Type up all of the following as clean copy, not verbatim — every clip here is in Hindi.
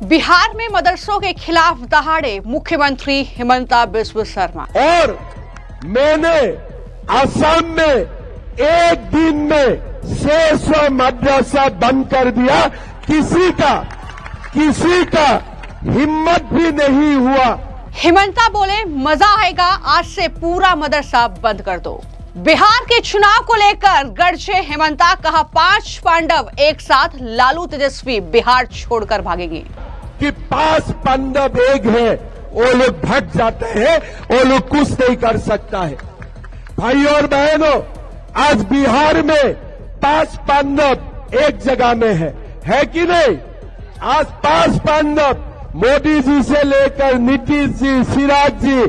बिहार में मदरसों के खिलाफ दहाड़े मुख्यमंत्री हिमंता बिस्वा शर्मा। और मैंने असम में एक दिन में 600 मदरसा बंद कर दिया। किसी का हिम्मत भी नहीं हुआ। हिमंता बोले मजा आएगा, आज से पूरा मदरसा बंद कर दो। बिहार के चुनाव को लेकर गरजे हिमंता, कहा 5 पांडव एक साथ लालू तेजस्वी बिहार छोड़कर भागेंगे। कि 5 पांडव एक है, वो लोग भट जाते हैं, वो लोग कुछ नहीं कर सकता है। भाई और बहनों, आज बिहार में 5 पांडव एक जगह में है कि नहीं? आज 5 पांडव मोदी जी से लेकर नीतीश जी, चिराग जी,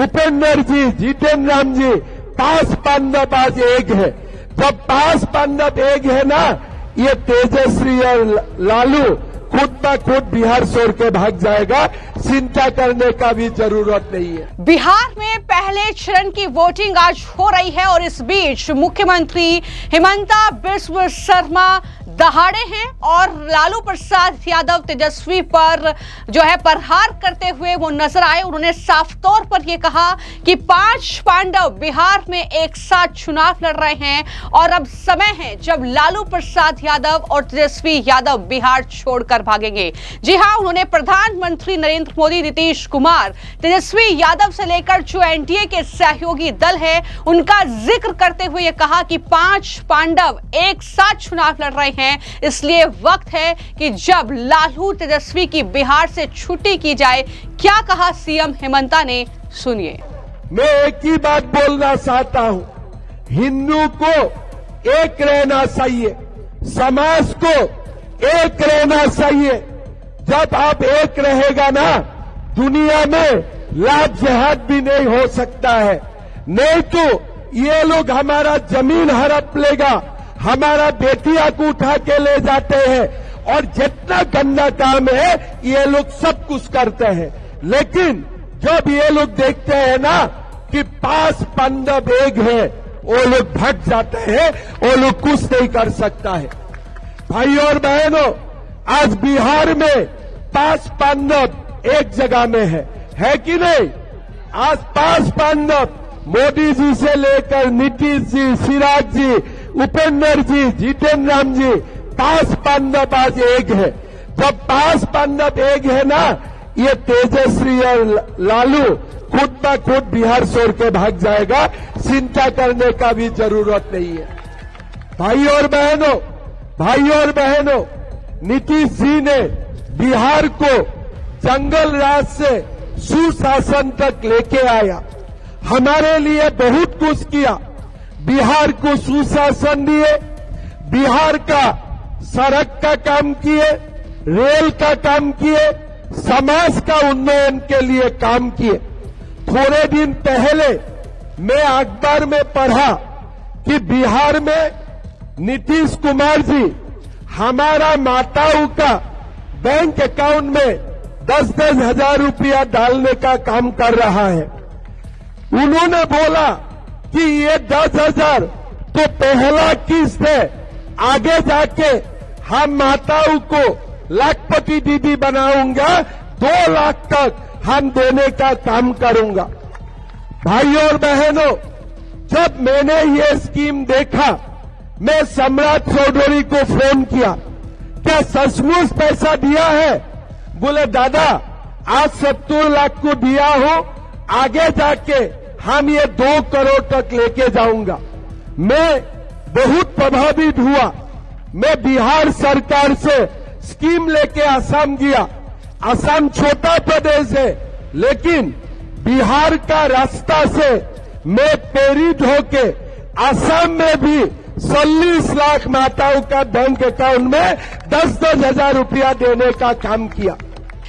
उपेंद्र जी, जितेंद्र राम जी, 5 पांडव आज एक है। जब 5 पांडव एक है ना, ये तेजस्वी और लालू खुद ब खुद बिहार छोड़ के भाग जाएगा। चिंता करने का भी जरूरत नहीं है। बिहार में पहले चरण की वोटिंग आज हो रही है और इस बीच मुख्यमंत्री हिमंता बिस्वा शर्मा दहाड़े हैं और लालू प्रसाद यादव तेजस्वी पर जो है प्रहार करते हुए वो नजर आए। उन्होंने साफ तौर पर यह कहा कि 5 पांडव बिहार में एक साथ चुनाव लड़ रहे हैं और अब समय है जब लालू प्रसाद यादव और तेजस्वी यादव बिहार छोड़कर भागेंगे। जी हां, उन्होंने प्रधानमंत्री नरेंद्र मोदी, नीतीश कुमार, तेजस्वी यादव से लेकर जो एनडीए के सहयोगी दल है उनका जिक्र करते हुए यह कहा कि 5 पांडव एक साथ चुनाव लड़ रहे हैं, इसलिए वक्त है कि जब लालू तेजस्वी की बिहार से छुट्टी की जाए। क्या कहा सीएम हिमंता ने, सुनिए। मैं एक ही बात बोलना चाहता हूं, हिंदू को एक रहना चाहिए, समाज को एक रहना चाहिए। जब आप एक रहेगा ना, दुनिया में लाख जिहाद भी नहीं हो सकता है। नहीं तो ये लोग हमारा जमीन हड़प लेगा, हमारा बेटियां को उठा के ले जाते हैं और जितना गंदा काम है ये लोग सब कुछ करते हैं। लेकिन जब ये लोग देखते हैं ना कि 5 पांडव एक है, वो लोग भट जाते हैं, वो लोग कुछ नहीं कर सकता है। भाई और बहनों, आज बिहार में 5 पांडव एक जगह में है कि नहीं? आज 5 पांडव मोदी जी से लेकर नीतीश जी, चिराग जी, उपेंद्र जी, जितेंद्र राम जी, 5 पांडव आज एक है। जब 5 पांडव एक है ना, ये तेजस्वी और लालू खुद ब खुद बिहार छोड़ के भाग जाएगा। चिंता करने का भी जरूरत नहीं है। भाई और बहनों, नीतीश जी ने बिहार को जंगल राज से सुशासन तक लेके आया, हमारे लिए बहुत कुछ किया। बिहार को सुशासन दिए, बिहार का सड़क का काम किए, रेल का काम किए, समाज का उन्नयन के लिए काम किए। थोड़े दिन पहले मैं अखबार में पढ़ा कि बिहार में नीतीश कुमार जी हमारा माताओं का बैंक अकाउंट में 10-10 हजार रुपया डालने का काम कर रहा है। उन्होंने बोला कि ये 10,000 तो पहला किस्त है, आगे जाके हम माताओं को लाखपति दीदी बनाऊंगा, 2 लाख तक हम देने का काम करूंगा। भाई और बहनों, जब मैंने ये स्कीम देखा, मैं सम्राट चौधरी को फोन किया, क्या सचमुच पैसा दिया है? बोले दादा, आज 70 लाख को दिया हो, आगे जाके हम ये 2 करोड़ तक लेके जाऊंगा। मैं बहुत प्रभावित हुआ। मैं बिहार सरकार से स्कीम लेके असम गया। असम छोटा प्रदेश है, लेकिन बिहार का रास्ता से मैं प्रेरित होके असम में भी 40 लाख माताओं का बैंक अकाउंट में 10-10 हजार रुपया देने का काम किया।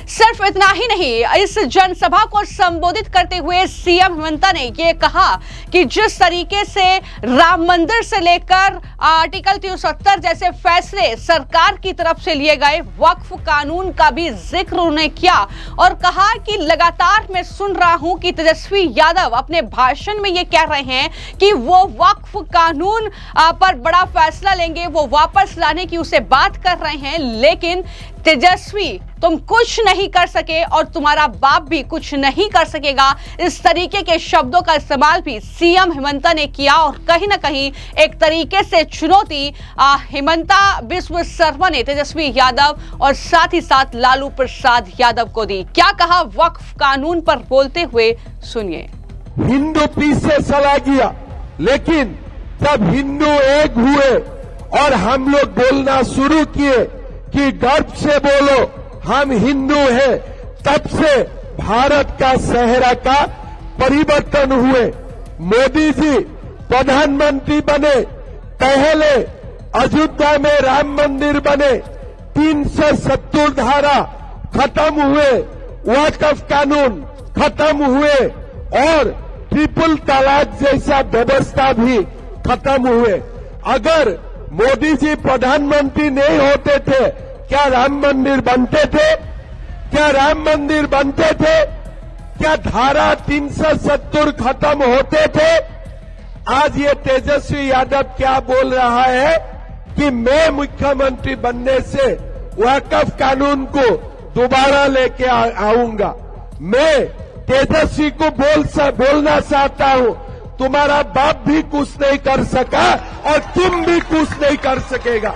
सिर्फ इतना ही नहीं, इस जनसभा को संबोधित करते हुए सीएम हिमंता ने यह कहा कि जिस तरीके से राम मंदिर से लेकर आर्टिकल 370 जैसे फैसले सरकार की तरफ से लिए गए, वक्फ कानून का भी जिक्र उन्होंने किया और कहा कि लगातार मैं सुन रहा हूं कि तेजस्वी यादव अपने भाषण में ये कह रहे हैं कि वो वक्फ कानून पर बड़ा फैसला लेंगे, वो वापस लाने की उसे बात कर रहे हैं। लेकिन तेजस्वी तुम कुछ नहीं कर सके और तुम्हारा बाप भी कुछ नहीं कर सकेगा, इस तरीके के शब्दों का इस्तेमाल भी सीएम हिमंता ने किया और कहीं ना कहीं एक तरीके से चुनौती हिमंता बिस्व शर्मा ने तेजस्वी यादव और साथ ही साथ लालू प्रसाद यादव को दी। क्या कहा वक्फ कानून पर बोलते हुए, सुनिए। हिंदू पीछे चला गया, लेकिन जब हिंदू एक हुए और हम लोग बोलना शुरू किए कि गर्व से बोलो हम हिंदू हैं, तब से भारत का चेहरा का परिवर्तन हुए। मोदी जी प्रधानमंत्री बने, पहले अयोध्या में राम मंदिर बने, 370 धारा खत्म हुए, वक्फ कानून खत्म हुए और ट्रिपल तलाक जैसा व्यवस्था भी खत्म हुए। अगर मोदी जी प्रधानमंत्री नहीं होते थे, क्या राम मंदिर बनते थे? क्या राम मंदिर बनते थे? क्या धारा 370 खत्म होते थे? आज ये तेजस्वी यादव क्या बोल रहा है कि मैं मुख्यमंत्री बनने से वक्फ कानून को दोबारा लेके आऊंगा। मैं तेजस्वी को बोलना चाहता हूं, तुम्हारा बाप भी कुछ नहीं कर सका और तुम भी कुछ नहीं कर सकेगा।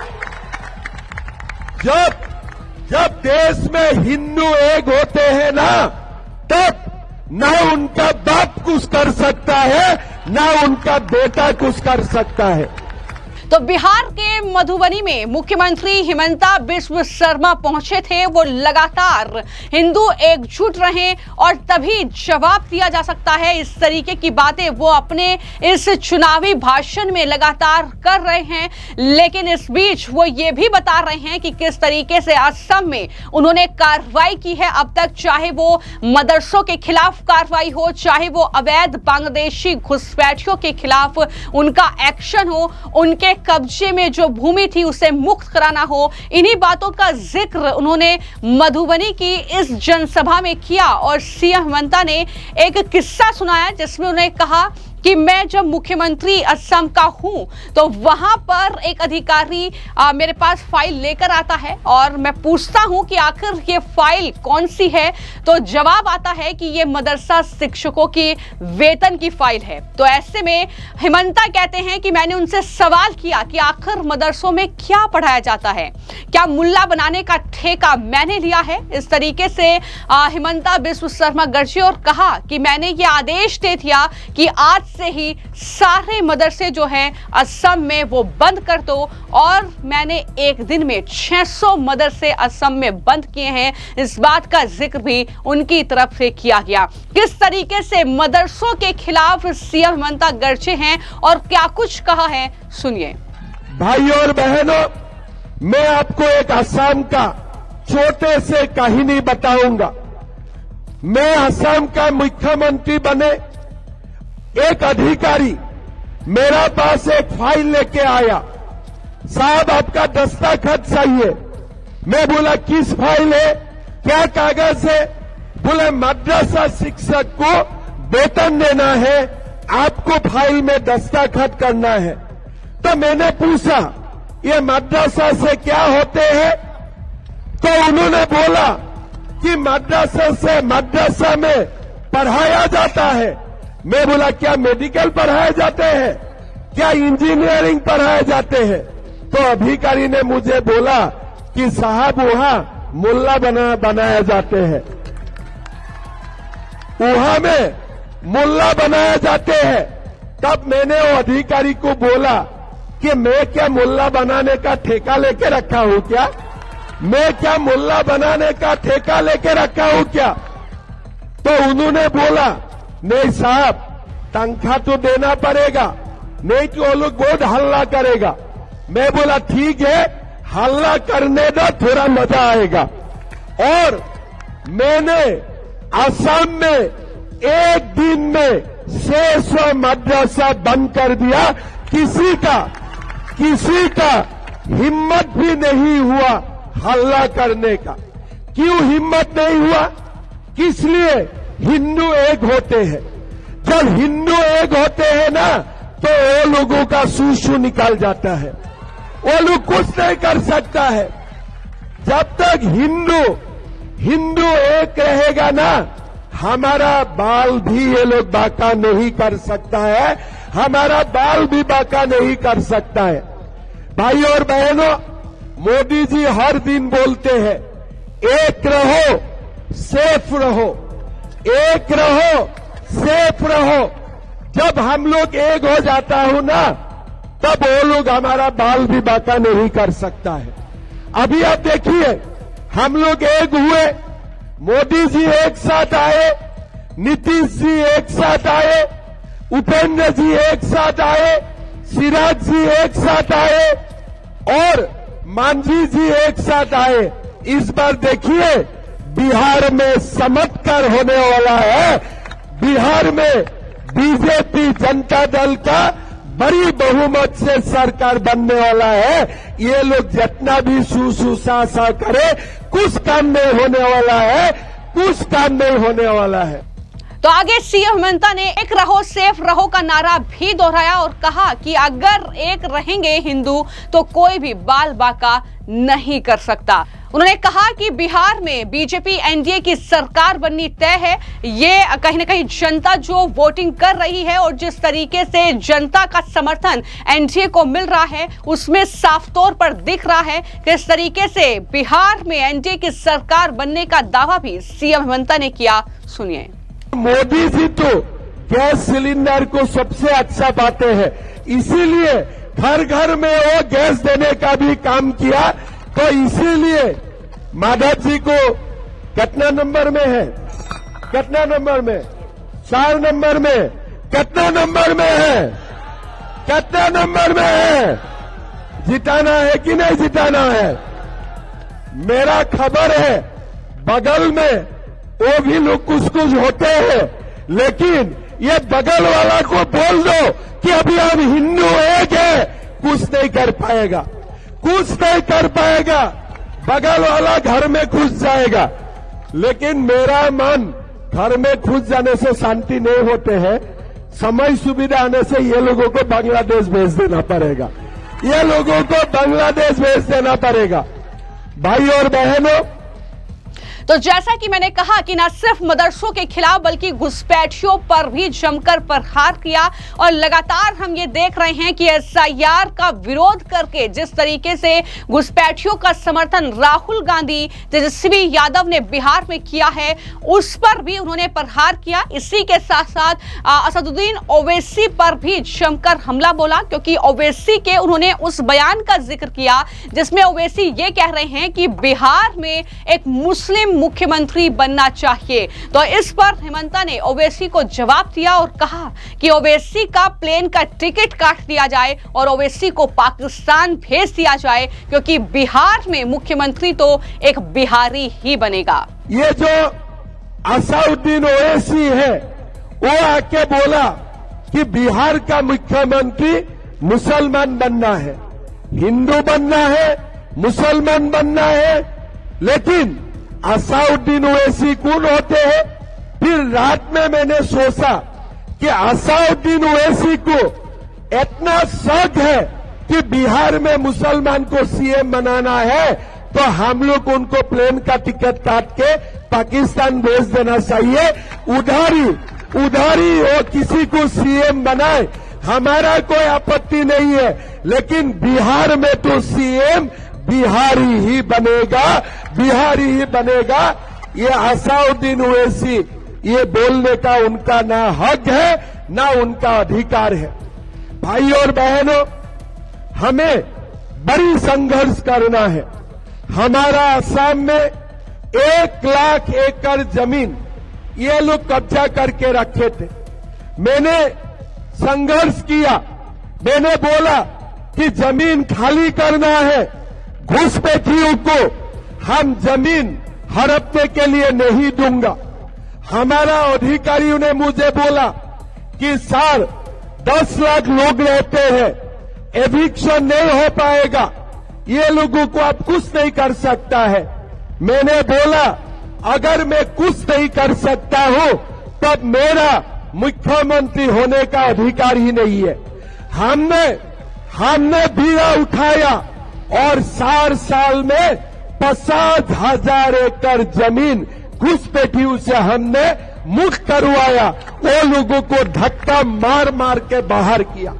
जब देश में हिंदू एक होते हैं ना, तब ना उनका बाप कुछ कर सकता है, ना उनका बेटा कुछ कर सकता है। तो बिहार के मधुबनी में मुख्यमंत्री हिमंता बिस्व शर्मा पहुंचे थे। वो लगातार हिंदू एकजुट रहे और तभी जवाब दिया जा सकता है। इस तरीके की बातें वो अपने इस चुनावी भाषण में लगातार कर रहे हैं, लेकिन इस बीच वो ये भी बता रहे हैं कि किस तरीके से असम में उन्होंने कार्रवाई की है अब तक, चाहे वो मदरसों के खिलाफ कार्रवाई हो, चाहे वो अवैध बांग्लादेशी घुसपैठियों के खिलाफ उनका एक्शन हो, उनके कब्जे में जो भूमि थी उसे मुक्त कराना हो। इन्हीं बातों का जिक्र उन्होंने मधुबनी की इस जनसभा में किया और सीएम हिमंता ने एक किस्सा सुनाया जिसमें उन्होंने कहा कि मैं जब मुख्यमंत्री असम का हूं तो वहां पर एक अधिकारी मेरे पास फाइल लेकर आता है और मैं पूछता हूं कि आखिर ये फाइल कौन सी है, तो जवाब आता है कि ये मदरसा शिक्षकों की वेतन की फाइल है। तो ऐसे में हिमंता कहते हैं कि मैंने उनसे सवाल किया कि आखिर मदरसों में क्या पढ़ाया जाता है, क्या मुल्ला बनाने का ठेका मैंने लिया है? इस तरीके से हिमंता बिस्व शर्मा गरजे और कहा कि मैंने ये आदेश दे दिया कि आज से ही सारे मदरसे जो हैं असम में वो बंद कर दो, और मैंने एक दिन में 600 मदरसे असम में बंद किए हैं। इस बात का जिक्र भी उनकी तरफ से किया गया। किस तरीके से मदरसों के खिलाफ सीएम हिमंता गरजे हैं और क्या कुछ कहा है, सुनिए। भाइयों और बहनों, मैं आपको एक असम का छोटे से कहानी बताऊंगा। मैं असम का मुख्यमंत्री बने, एक अधिकारी मेरा पास एक फाइल लेके आया, साहब आपका दस्तखत चाहिए। मैं बोला किस फाइल है, क्या कागज है? बोले मदरसा शिक्षक को वेतन देना है, आपको फाइल में दस्तखत करना है। तो मैंने पूछा ये मदरसा से क्या होते हैं? तो उन्होंने बोला कि मदरसा से मदरसा में पढ़ाया जाता है। मैं बोला क्या मेडिकल पढ़ाए जाते हैं, क्या इंजीनियरिंग पढ़ाए जाते हैं? तो अधिकारी ने मुझे बोला कि साहब वहां मुल्ला बनाया जाते हैं, वहां में मुल्ला बनाए जाते हैं। तब मैंने वो अधिकारी को बोला कि मैं क्या मुल्ला बनाने का ठेका लेके रखा हूं क्या? मैं क्या मुल्ला बनाने का ठेका लेके रखा हूं क्या? तो उन्होंने बोला नहीं साहब, तनख्वाह तो देना पड़ेगा, नहीं तो वो लोग बहुत हल्ला करेगा। मैं बोला ठीक है, हल्ला करने दो, थोड़ा मजा आएगा। और मैंने असम में एक दिन में 600 मदरसा बंद कर दिया। किसी का हिम्मत भी नहीं हुआ हल्ला करने का। क्यों हिम्मत नहीं हुआ? किस लिए? हिंदू एक होते हैं। जब हिंदू एक होते हैं ना, तो वो लोगों का सूसू निकल जाता है, वो लोग कुछ नहीं कर सकता है। जब तक हिंदू एक रहेगा ना, हमारा बाल भी ये लोग बाका नहीं कर सकता है, हमारा बाल भी बाका नहीं कर सकता है। भाई और बहनों, मोदी जी हर दिन बोलते हैं एक रहो सेफ रहो, एक रहो सेफ रहो। जब हम लोग एक हो जाता हूं ना, तब वो लोग हमारा बाल भी बाका नहीं कर सकता है। अभी आप देखिए, हम लोग एक हुए, मोदी जी एक साथ आए, नीतीश जी एक साथ आए, उपेंद्र जी एक साथ आए, सिराज जी एक साथ आए और मांझी जी एक साथ आए। इस बार देखिए बिहार में चमत्कार होने वाला है। बिहार में बीजेपी जनता दल का बड़ी बहुमत से सरकार बनने वाला है। ये लोग जितना भी सुसा करे, कुछ काम नहीं होने वाला है, कुछ काम नहीं होने वाला है। तो आगे सीएम हेमंता ने एक रहो सेफ रहो का नारा भी दोहराया और कहा कि अगर एक रहेंगे हिंदू तो कोई भी बाल बाका नहीं कर सकता। उन्होंने कहा कि बिहार में बीजेपी एनडीए की सरकार बननी तय है। ये कहीं ना कहीं जनता जो वोटिंग कर रही है और जिस तरीके से जनता का समर्थन एनडीए को मिल रहा है, उसमें साफ तौर पर दिख रहा है कि इस तरीके से बिहार में एनडीए की सरकार बनने का दावा भी सीएम हेमंता ने किया। सुनिए। मोदी जी तो गैस सिलेंडर को सबसे अच्छा पाते हैं, इसीलिए घर घर में वो गैस देने का भी काम किया। तो इसीलिए माधव जी को कितना नंबर में है, कितना नंबर में, 4 नंबर में, कितना नंबर में है, कितना नंबर में है, जिताना है कि नहीं जिताना है। मेरा खबर है बगल में वो भी लोग कुछ होते हैं, लेकिन ये बगल वाला को बोल दो कि अभी हम हिंदू एक है, कुछ नहीं कर पाएगा, कुछ नहीं कर पाएगा। बगल वाला घर में घुस जाएगा, लेकिन मेरा मन घर में घुस जाने से शांति नहीं होते हैं। समय सुविधा आने से ये लोगों को बांग्लादेश भेज देना पड़ेगा, ये लोगों को बांग्लादेश भेज देना पड़ेगा। भाई और बहनों, तो जैसा कि मैंने कहा कि न सिर्फ मदरसों के खिलाफ बल्कि घुसपैठियों पर भी जमकर प्रहार किया और लगातार हम ये देख रहे हैं कि एसआईआर का विरोध करके जिस तरीके से घुसपैठियों का समर्थन राहुल गांधी, तेजस्वी यादव ने बिहार में किया है, उस पर भी उन्होंने प्रहार किया। इसी के साथ साथ असदुद्दीन ओवैसी पर भी जमकर हमला बोला, क्योंकि ओवैसी के उन्होंने उस बयान का जिक्र किया जिसमें ओवैसी ये कह रहे हैं कि बिहार में एक मुस्लिम मुख्यमंत्री बनना चाहिए। तो इस पर हेमंता ने ओवैसी को जवाब दिया और कहा कि ओवैसी का प्लेन का टिकट काट दिया जाए और ओवैसी को पाकिस्तान भेज दिया जाए, क्योंकि बिहार में मुख्यमंत्री तो एक बिहारी ही बनेगा। ये जो असदुद्दीन ओवैसी है, वो आके बोला कि बिहार का मुख्यमंत्री मुसलमान बनना है, हिंदू बनना है, मुसलमान बनना है। लेकिन असदुद्दीन ओवैसी कौन होते हैं? फिर रात में मैंने सोचा कि असदुद्दीन ओवैसी को इतना शक है कि बिहार में मुसलमान को सीएम बनाना है, तो हम लोग उनको प्लेन का टिकट काट के पाकिस्तान भेज देना चाहिए। उधारी वो किसी को सीएम बनाए, हमारा कोई आपत्ति नहीं है, लेकिन बिहार में तो सीएम बिहारी ही बनेगा, बिहारी ही बनेगा। ये असदुद्दीन ओवैसी ये बोलने का उनका ना हक है ना उनका अधिकार है। भाई और बहनों, हमें बड़ी संघर्ष करना है। हमारा असम में 1 लाख एकड़ जमीन ये लोग कब्जा करके रखे थे। मैंने संघर्ष किया, मैंने बोला कि जमीन खाली करना है, घुसपैठियों को हम जमीन हड़पने के लिए नहीं दूंगा। हमारा अधिकारियों ने मुझे बोला कि सर 10 लाख लोग रहते हैं, एविक्शन नहीं हो पाएगा, ये लोगों को आप कुछ नहीं कर सकता है। मैंने बोला अगर मैं कुछ नहीं कर सकता हूं तब मेरा मुख्यमंत्री होने का अधिकार ही नहीं है। हमने बीड़ा उठाया और 4 साल में 50,000 एकड़ जमीन घुसपैठी उसे हमने मुक्त करवाया, वो लोगों को धक्का मार मार के बाहर किया।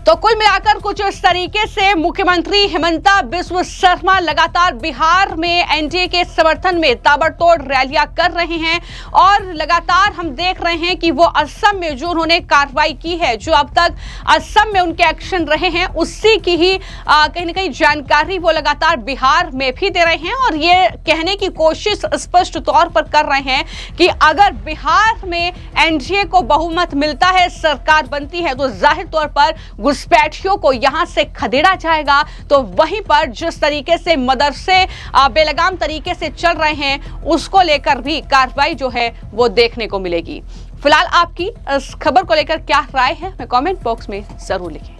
तो कुल मिलाकर कुछ इस तरीके से मुख्यमंत्री हिमंता बिस्वा शर्मा लगातार बिहार में एनडीए के समर्थन में ताबड़तोड़ रैलियां कर रहे हैं और लगातार हम देख रहे हैं कि वो असम में जो उन्होंने कार्रवाई की है, जो अब तक असम में उनके एक्शन रहे हैं, उसी की ही कहीं ना कहीं जानकारी वो लगातार बिहार में भी दे रहे हैं और ये कहने की कोशिश स्पष्ट तौर पर कर रहे हैं कि अगर बिहार में एनडीए को बहुमत मिलता है, सरकार बनती है, तो जाहिर तौर पर घुसपैठियों को यहां से खदेड़ा जाएगा। तो वहीं पर जिस तरीके से मदरसे बेलगाम तरीके से चल रहे हैं, उसको लेकर भी कार्रवाई जो है वो देखने को मिलेगी। फिलहाल आपकी इस खबर को लेकर क्या राय है, मैं कमेंट बॉक्स में जरूर लिखें।